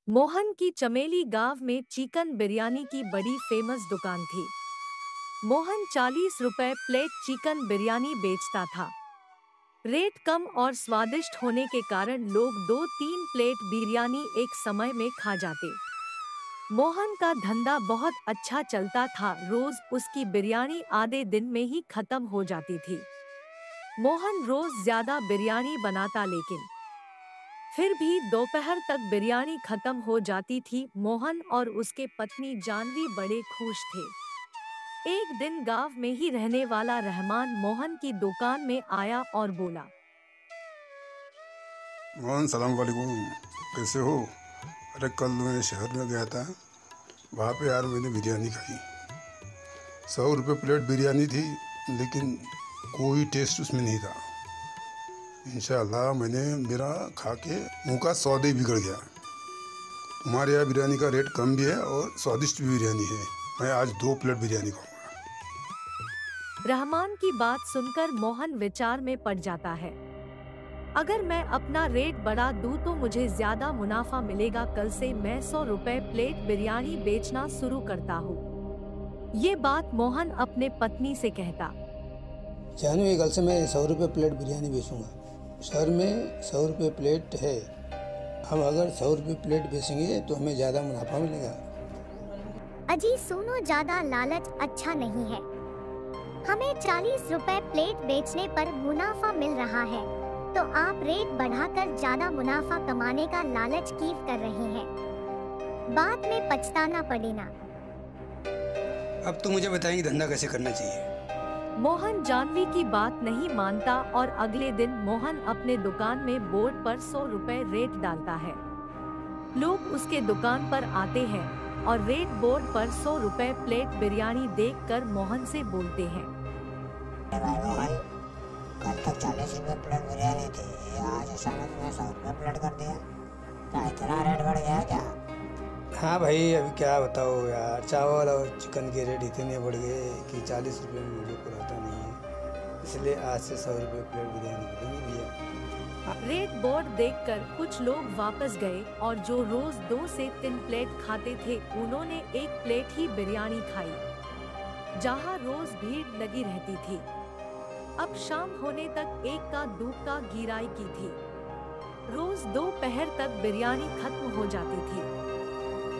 मोहन की चमेली गांव में चिकन बिरयानी की बड़ी फेमस दुकान थी। मोहन 40 रुपए प्लेट चिकन बिरयानी बेचता था। रेट कम और स्वादिष्ट होने के कारण लोग 2-3 प्लेट बिरयानी एक समय में खा जाते। मोहन का धंधा बहुत अच्छा चलता था। रोज उसकी बिरयानी आधे दिन में ही खत्म हो जाती थी। मोहन रोज ज्यादा बिरयानी बनाता, लेकिन फिर भी दोपहर तक बिरयानी खत्म हो जाती थी। मोहन और उसके पत्नी जानवी बड़े खुश थे। एक दिन गांव में ही रहने वाला रहमान मोहन की दुकान में आया और बोला, मोहन सलाम वालेकुम, कैसे हो? अरे कल मैं शहर में गया था, वहाँ पे यार मैंने बिरयानी खाई। 100 रुपये प्लेट बिरयानी थी, लेकिन कोई टेस्ट उसमें नहीं था। इंशाअल्लाह मेरा खा के मुँह का स्वाद ही बिगड़ गया। तुम्हारे यहाँ बिरयानी का रेट कम भी है और स्वादिष्ट भी बिरयानी है। मैं आज 2 प्लेट बिरयानी खाऊंगा। रहमान की बात सुनकर मोहन विचार में पड़ जाता है। अगर मैं अपना रेट बढ़ा दूं तो मुझे ज्यादा मुनाफा मिलेगा। कल से मैं 100 रुपए प्लेट बिरयानी बेचना शुरू करता हूँ। ये बात मोहन अपने पत्नी से कहता। जानवी, कल से मैं 100 रुपये प्लेट बिरयानी बेचूंगा। शहर में 100 रुपये प्लेट है। हम अगर 100 रुपये प्लेट बेचेंगे तो हमें ज़्यादा मुनाफा मिलेगा। अजी सुनो, ज्यादा लालच अच्छा नहीं है। हमें 40 रुपए प्लेट बेचने पर मुनाफा मिल रहा है, तो आप रेट बढ़ाकर ज्यादा मुनाफा कमाने का लालच क्यों कर रहे हैं? बाद में पछताना पड़ेगा। अब तो मुझे बताएंगे धंधा कैसे करना चाहिए। मोहन जानवी की बात नहीं मानता और अगले दिन मोहन अपने दुकान में बोर्ड पर 100 रुपए रेट डालता है। लोग उसके दुकान पर आते हैं और रेट बोर्ड पर 100 रुपए प्लेट बिरयानी देखकर मोहन से बोलते हैं, भाई मोहन, कल तक 40 रुपये प्लेट बिरयानी थी, आज अचानक में 100 रुपये प्लेट कर दिया। क्या इतना रेट बढ़ गया क्या? हाँ भाई, अभी क्या बताओ यार, चावल और चिकन के रेट इतने बढ़ गए कि 40 रुपये में मुझे पुराता नहीं है। इसलिए आज से 100 रुपये प्लेट बिरयानी मिलेगी भैया। रेट बोर्ड देखकर कुछ लोग वापस गए और जो रोज 2 से 3 प्लेट खाते थे, उन्होंने 1 प्लेट ही बिरयानी खाई। जहां रोज भीड़ लगी रहती थी, अब शाम होने तक एक का दूध का गिराई की थी। रोज दोपहर तक बिरयानी खत्म हो जाती थी।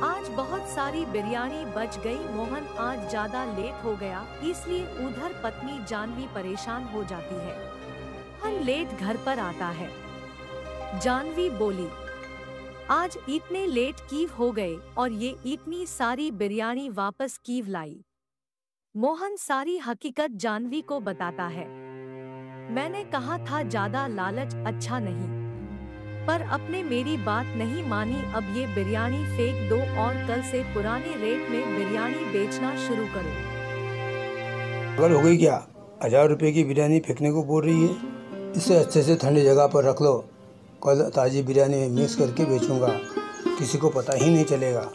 आज बहुत सारी बिरयानी बच गई। मोहन आज ज्यादा लेट हो गया, इसलिए उधर पत्नी जानवी परेशान हो जाती है। मोहन लेट घर पर आता है। जानवी बोली, आज इतने लेट क्यों हो गए और ये इतनी सारी बिरयानी वापस क्यों लाई? मोहन सारी हकीकत जानवी को बताता है। मैंने कहा था ज्यादा लालच अच्छा नहीं, पर आपने मेरी बात नहीं मानी। अब ये बिरयानी फेंक दो और कल से पुराने रेट में बिरयानी बेचना शुरू करो। अगर हो गई क्या? 1000 रुपये की बिरयानी फेंकने को बोल रही है? इसे अच्छे से ठंडी जगह पर रख लो। कल ताज़ी बिरयानी में मिक्स करके बेचूंगा, किसी को पता ही नहीं चलेगा।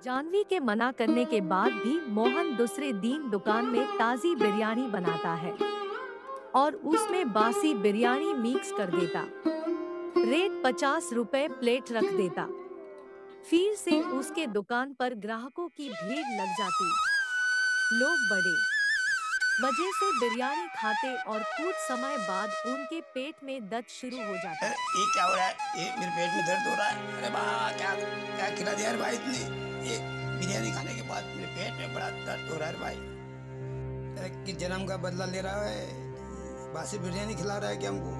जानवी के मना करने के बाद भी मोहन दूसरे दिन दुकान में ताज़ी बिरयानी बनाता है और उसमें बासी बिरयानी मिक्स कर देता। रेट 50 रुपए प्लेट रख देता। फिर से उसके दुकान पर ग्राहकों की भीड़ लग जाती। लोग बड़े मजे से बिरयानी खाते और कुछ समय बाद उनके पेट में दर्द शुरू हो जाता। ये क्या हो रहा है? ये मेरे पेट में दर्द हो रहा है। अरे वाह, क्या क्या खिला दिया भाई इतनी। ये बिरयानी खाने के बाद मेरे पेट में बड़ा दर्द हो रहा है भाई। किस जन्म का बदला ले रहा है? बासी बिरयानी खिला रहा है क्या हमको?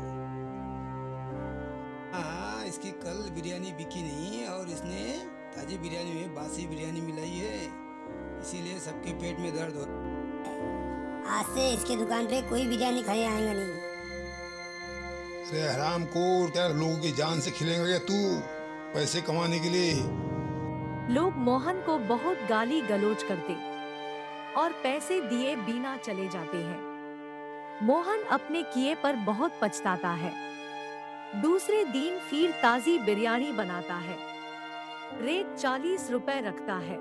हाँ, इसकी कल बिरयानी बिकी नहीं और इसने ताजी बिरयानी में बासी बिरयानी मिलाई है, इसीलिए सबके पेट में दर्द हो। आज से इसकी दुकान पे कोई बिरयानी खाने आएगा नहीं। अरे हराम खोर, क्या लोगों की जान से खिलेगा क्या तू पैसे कमाने के लिए? लोग मोहन को बहुत गाली गलौज करते और पैसे दिए बिना चले जाते हैं। मोहन अपने किए पर बहुत पछताता है। दूसरे दिन फिर ताजी बिरयानी बनाता है। रेट 40 रुपए रखता है,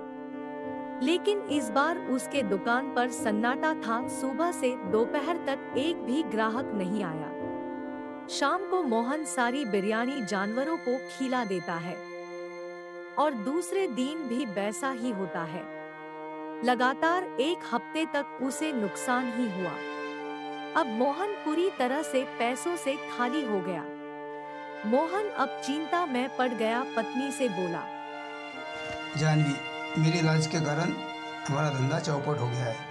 लेकिन इस बार उसके दुकान पर सन्नाटा था। सुबह से दोपहर तक एक भी ग्राहक नहीं आया। शाम को मोहन सारी बिरयानी जानवरों को खिला देता है। और दूसरे दिन भी वैसा ही होता है। लगातार 1 हफ्ते तक उसे नुकसान ही हुआ। अब मोहन पूरी तरह से पैसों से खाली हो गया। मोहन अब चिंता में पड़ गया। पत्नी से बोला, जानवी, मेरे इलाज के कारण हमारा धंधा चौपट हो गया है।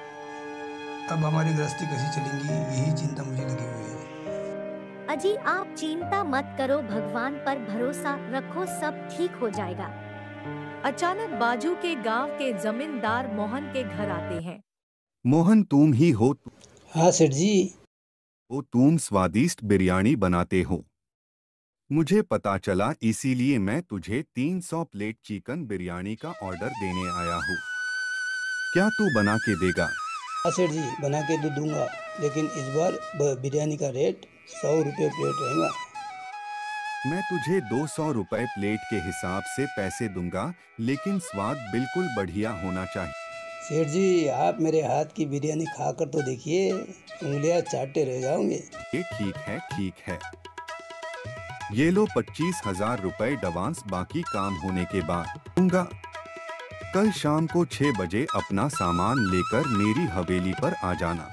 अब हमारी गृहस्थी कैसी चलेंगी, यही चिंता मुझे लगी हुई है। अजी आप चिंता मत करो, भगवान पर भरोसा रखो, सब ठीक हो जाएगा। अचानक बाजू के गांव के जमींदार मोहन के घर आते हैं। मोहन तुम ही हो? हाँ सेठ जी। वो तुम स्वादिष्ट बिरयानी बनाते हो, मुझे पता चला, इसीलिए मैं तुझे 300 प्लेट चिकन बिरयानी का ऑर्डर देने आया हूँ। क्या तू बना के देगा? हाँ सेठ जी, बना के तो दूंगा, लेकिन इस बार बिरयानी का रेट 100 रुपये प्लेट रहेगा। मैं तुझे 200 रुपए प्लेट के हिसाब से पैसे दूंगा, लेकिन स्वाद बिल्कुल बढ़िया होना चाहिए। सेठ जी, आप मेरे हाथ की बिरयानी खाकर तो देखिए, उंगलियां चाटते रह जाओगे। ये ठीक है, ठीक है। ये लो 25,000 रुपए एडवांस, बाकी काम होने के बाद दूंगा। कल शाम को 6 बजे अपना सामान लेकर मेरी हवेली पर आ जाना।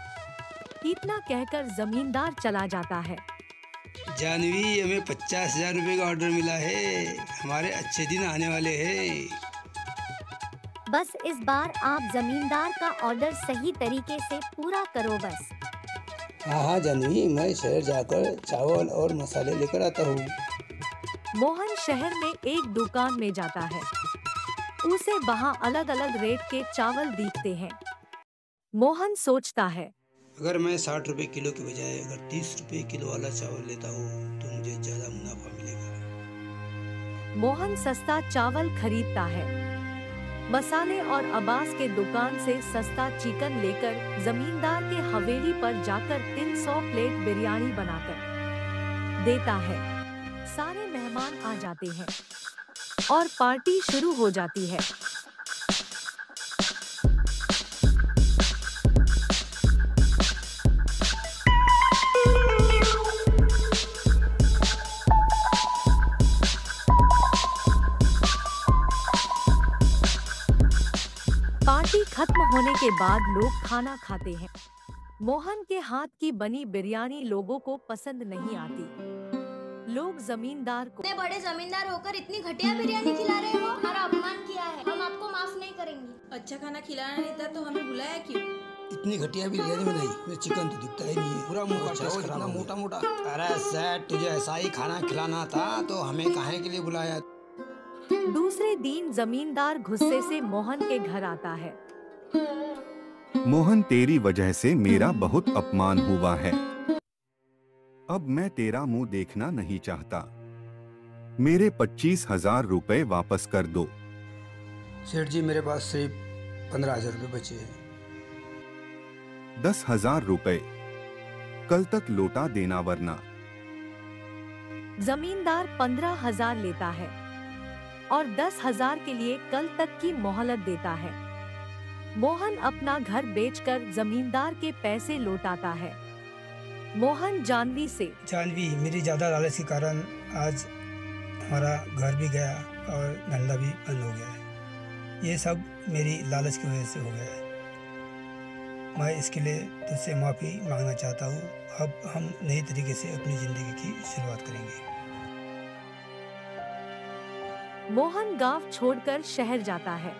इतना कहकर जमींदार चला जाता है। जानवी, हमें 50,000 रुपये का ऑर्डर मिला है, हमारे अच्छे दिन आने वाले हैं। बस इस बार आप जमींदार का ऑर्डर सही तरीके से पूरा करो बस। हाँ हाँ जानवी, मैं शहर जाकर चावल और मसाले लेकर आता हूँ। मोहन शहर में एक दुकान में जाता है। उसे वहाँ अलग अलग रेट के चावल दिखते हैं। मोहन सोचता है, अगर मैं 60 रुपये किलो के बजाय अगर 30 रुपये किलो वाला चावल लेता हूँ तो मुझे ज़्यादा मुनाफा मिलेगा। मोहन सस्ता चावल खरीदता है। मसाले और अब्बास के दुकान से सस्ता चिकन लेकर जमींदार के हवेली पर जाकर 300 प्लेट बिरयानी बनाकर देता है। सारे मेहमान आ जाते हैं और पार्टी शुरू हो जाती है। पार्टी खत्म होने के बाद लोग खाना खाते हैं। मोहन के हाथ की बनी बिरयानी लोगों को पसंद नहीं आती। लोग जमींदार को, इतने बड़े जमींदार होकर इतनी घटिया बिरयानी खिला रहे हो, हमारा अपमान किया है, हम आपको माफ नहीं करेंगे। अच्छा खाना खिलाना नहीं था तो हमें बुलाया क्यों? इतनी घटिया बिरयानी बनाई, मैं चिकन तो दिखता ही नहीं है, पूरा मुंह का इतना मोटा मोटा। अरे सेठ, तुझे ऐसा ही खाना खिलाना था तो हमें काहे के लिए बुलाया? दूसरे दिन जमींदार गुस्से से मोहन के घर आता है। मोहन, तेरी वजह से मेरा बहुत अपमान हुआ है। अब मैं तेरा मुंह देखना नहीं चाहता। मेरे 25,000 रुपए वापस कर दो। सेठ जी, मेरे पास सिर्फ 15,000 रुपये बचे हैं। 10,000 रुपए कल तक लौटा देना, वरना। जमींदार 15,000 लेता है और 10,000 के लिए कल तक की मोहलत देता है। मोहन अपना घर बेचकर जमींदार के पैसे लौटाता है। मोहन जानवी से, जानवी, मेरी ज़्यादा लालच के कारण आज हमारा घर भी गया और धंधा भी बंद हो गया है। ये सब मेरी लालच की वजह से हो गया है। मैं इसके लिए तुझसे माफ़ी मांगना चाहता हूँ। अब हम नई तरीके से अपनी ज़िंदगी की शुरुआत करेंगे। मोहन गांव छोड़कर शहर जाता है।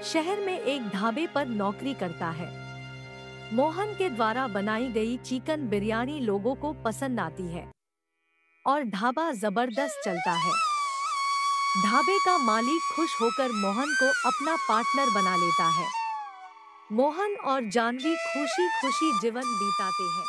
शहर में एक ढाबे पर नौकरी करता है। मोहन के द्वारा बनाई गई चिकन बिरयानी लोगों को पसंद आती है और ढाबा जबरदस्त चलता है। ढाबे का मालिक खुश होकर मोहन को अपना पार्टनर बना लेता है। मोहन और जानवी खुशी खुशी जीवन बिताते हैं।